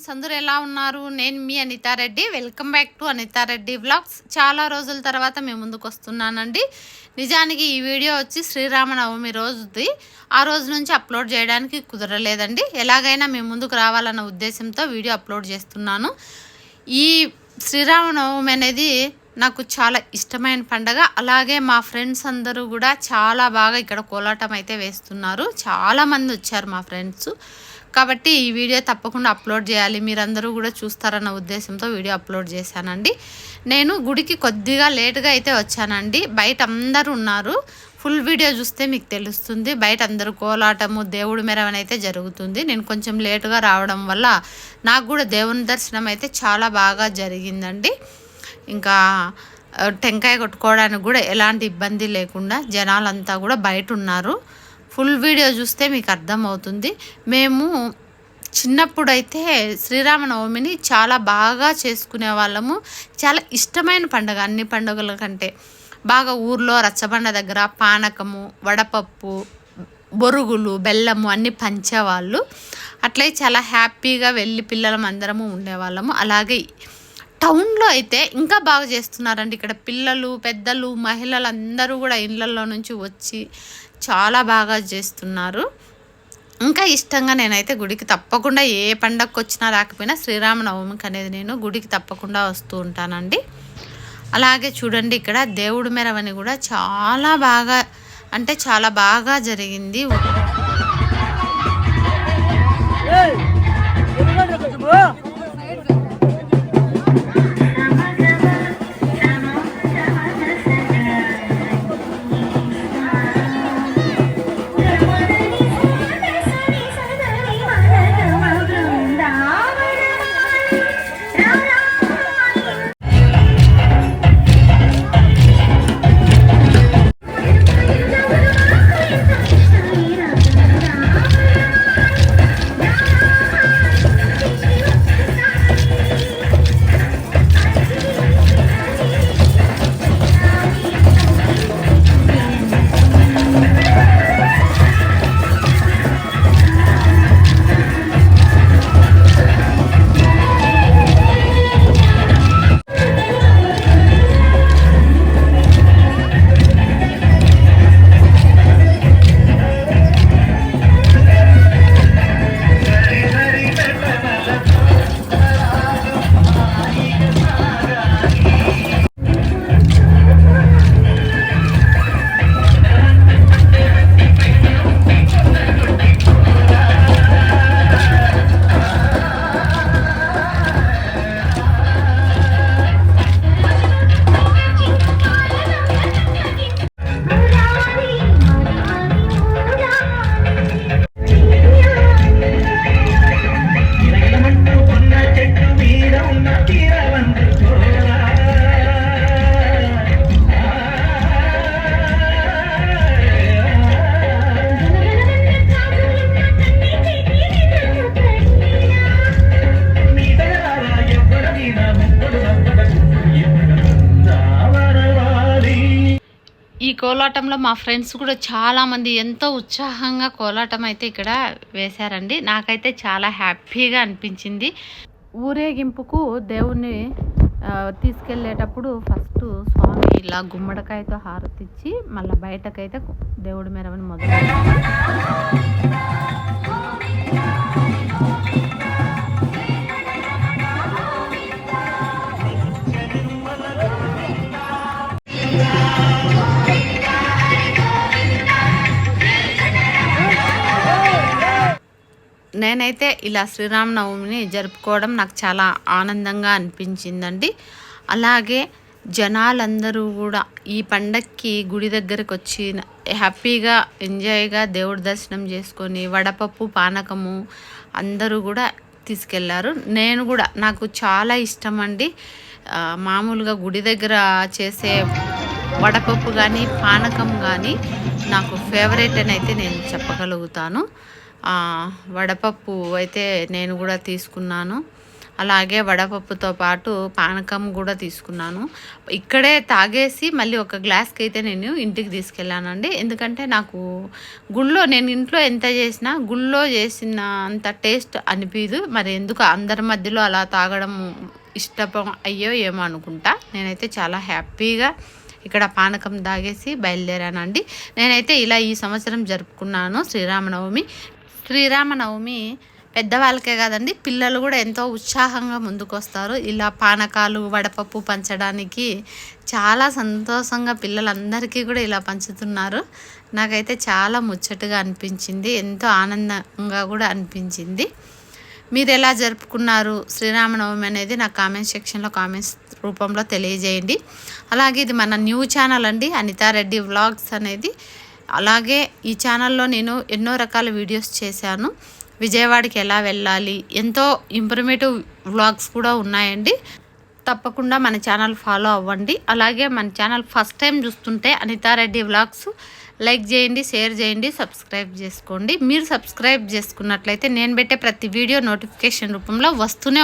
Friends, అందరూ ఎలా ఉన్నారు? నేను మీ Anitha Reddy. Welcome back to Anitha Reddy vlogs. చాలా రోజుల తర్వాత మేము ముందుకు వస్తున్నానండి. నిజానికి ఈ వీడియో వచ్చి శ్రీరామనవమి రోజుది. ఆ రోజు నుంచి అప్లోడ్ చేయడానికి కుదరలేదండి. ఎలాగైనా మేము ముందుకు రావాలన్న ఉద్దేశంతో వీడియో అప్లోడ్ చేస్తున్నాను. ఈ శ్రీరామనవమి అనేది నాకు చాలా ఇష్టమైన పండగ. అలాగే మా ఫ్రెండ్స్ అందరూ కూడా చాలా బాగా ఇక్కడ కోలాటం అయితే వేస్తున్నారు. చాలామంది వచ్చారు మా ఫ్రెండ్స్. కాబట్టి ఈ వీడియో తప్పకుండా అప్లోడ్ చేయాలి, మీరందరూ కూడా చూస్తారన్న ఉద్దేశంతో వీడియో అప్లోడ్ చేశానండి. నేను గుడికి కొద్దిగా లేటుగా అయితే వచ్చానండి. బయట అందరూ ఉన్నారు. ఫుల్ వీడియో చూస్తే మీకు తెలుస్తుంది. బయట అందరూ కోలాటము, దేవుడి మెరవని అయితే జరుగుతుంది. నేను కొంచెం లేటుగా రావడం వల్ల నాకు కూడా దేవుని దర్శనం అయితే చాలా బాగా జరిగిందండి. ఇంకా టెంకాయ కొట్టుకోవడానికి కూడా ఎలాంటి ఇబ్బంది లేకుండా జనాలంతా కూడా బయట ఉన్నారు. ఫుల్ వీడియో చూస్తే మీకు అర్థమవుతుంది. మేము చిన్నప్పుడైతే శ్రీరామనవమిని చాలా బాగా చేసుకునే వాళ్ళము. చాలా ఇష్టమైన పండుగ, అన్ని పండుగల కంటే బాగా. ఊర్లో రచ్చబండ దగ్గర పానకము, వడపప్పు, బొరుగులు, బెల్లము అన్నీ పంచేవాళ్ళు. అట్లే చాలా హ్యాపీగా వెళ్ళి పిల్లలం అందరము ఉండేవాళ్ళము. అలాగే టౌన్లో అయితే ఇంకా బాగా చేస్తున్నారండి. ఇక్కడ పిల్లలు, పెద్దలు, మహిళలు అందరూ కూడా ఇళ్ళల్లో నుంచి వచ్చి చాలా బాగా చేస్తున్నారు. ఇంకా ఇష్టంగా నేనైతే గుడికి తప్పకుండా ఏ పండగకు వచ్చినా రాకపోయినా శ్రీరామనవమికి అనేది నేను గుడికి తప్పకుండా వస్తూ ఉంటానండి. అలాగే చూడండి, ఇక్కడ దేవుడి మెరవని కూడా చాలా బాగా, అంటే చాలా బాగా జరిగింది. ఈ కోలాటంలో మా ఫ్రెండ్స్ కూడా చాలామంది ఎంతో ఉత్సాహంగా కోలాటం అయితే ఇక్కడ వేశారండి. నాకైతే చాలా హ్యాపీగా అనిపించింది. ఊరేగింపుకు దేవుణ్ణి తీసుకెళ్ళేటప్పుడు ఫస్ట్ స్వామి ఇలా గుమ్మడికాయతో హారతిచ్చి మళ్ళీ బయటకైతే దేవుడి మెరవని మొదలు. నేనైతే ఇలా శ్రీరామనవమిని జరుపుకోవడం నాకు చాలా ఆనందంగా అనిపించిందండి. అలాగే జనాలందరూ కూడా ఈ పండక్కి గుడి దగ్గరకు వచ్చి హ్యాపీగా ఎంజాయ్గా దేవుడి దర్శనం చేసుకొని వడపప్పు, పానకము అందరూ కూడా తీసుకెళ్లారు. నేను కూడా, నాకు చాలా ఇష్టం అండి. మామూలుగా గుడి దగ్గర చేసే వడపప్పు కానీ పానకం కానీ నాకు ఫేవరెట్ అని అయితే నేను చెప్పగలుగుతాను. వడపప్పు అయితే నేను కూడా తీసుకున్నాను. అలాగే వడపప్పుతో పాటు పానకం కూడా తీసుకున్నాను. ఇక్కడే తాగేసి మళ్ళీ ఒక గ్లాస్కి అయితే నేను ఇంటికి తీసుకెళ్ళానండి. ఎందుకంటే నాకు నేను ఇంట్లో ఎంత చేసినా గుళ్ళో చేసిన అంత టేస్ట్ అనిపించదు. మరి ఎందుకు అందరి మధ్యలో అలా తాగడం అయ్యో ఏమో అనుకుంటా. నేనైతే చాలా హ్యాపీగా ఇక్కడ పానకం తాగేసి బయలుదేరానండి. నేనైతే ఇలా ఈ సంవత్సరం జరుపుకున్నాను శ్రీరామనవమి పెద్దవాళ్ళకే కాదండి, పిల్లలు కూడా ఎంతో ఉత్సాహంగా ముందుకు వస్తారు. ఇలా పానకాలు వడపప్పు పంచడానికి చాలా సంతోషంగా పిల్లలందరికీ కూడా ఇలా పంచుతున్నారు. నాకైతే చాలా ముచ్చటగా అనిపించింది, ఎంతో ఆనందంగా కూడా అనిపించింది. మీరు ఎలా జరుపుకున్నారు శ్రీరామనవమి అనేది నాకు కామెంట్ సెక్షన్లో కామెంట్స్ రూపంలో తెలియజేయండి. అలాగే ఇది మన న్యూ ఛానల్ అండి, అనితారెడ్డి వ్లాగ్స్ అనేది. అలాగే ఈ ఛానల్లో నేను ఎన్నో రకాల వీడియోస్ చేశాను. విజయవాడకి ఎలా వెళ్ళాలి, ఎంతో ఇంప్రమేటివ్ వ్లాగ్స్ కూడా ఉన్నాయండి. తప్పకుండా మన ఛానల్ ఫాలో అవ్వండి. అలాగే మన ఛానల్ ఫస్ట్ టైం చూస్తుంటే అనితారెడ్డి వ్లాగ్స్ లైక్ చేయండి, షేర్ చేయండి, సబ్స్క్రైబ్ చేసుకోండి. మీరు సబ్స్క్రైబ్ చేసుకున్నట్లయితే నేను పెట్టే ప్రతి వీడియో నోటిఫికేషన్ రూపంలో వస్తూనే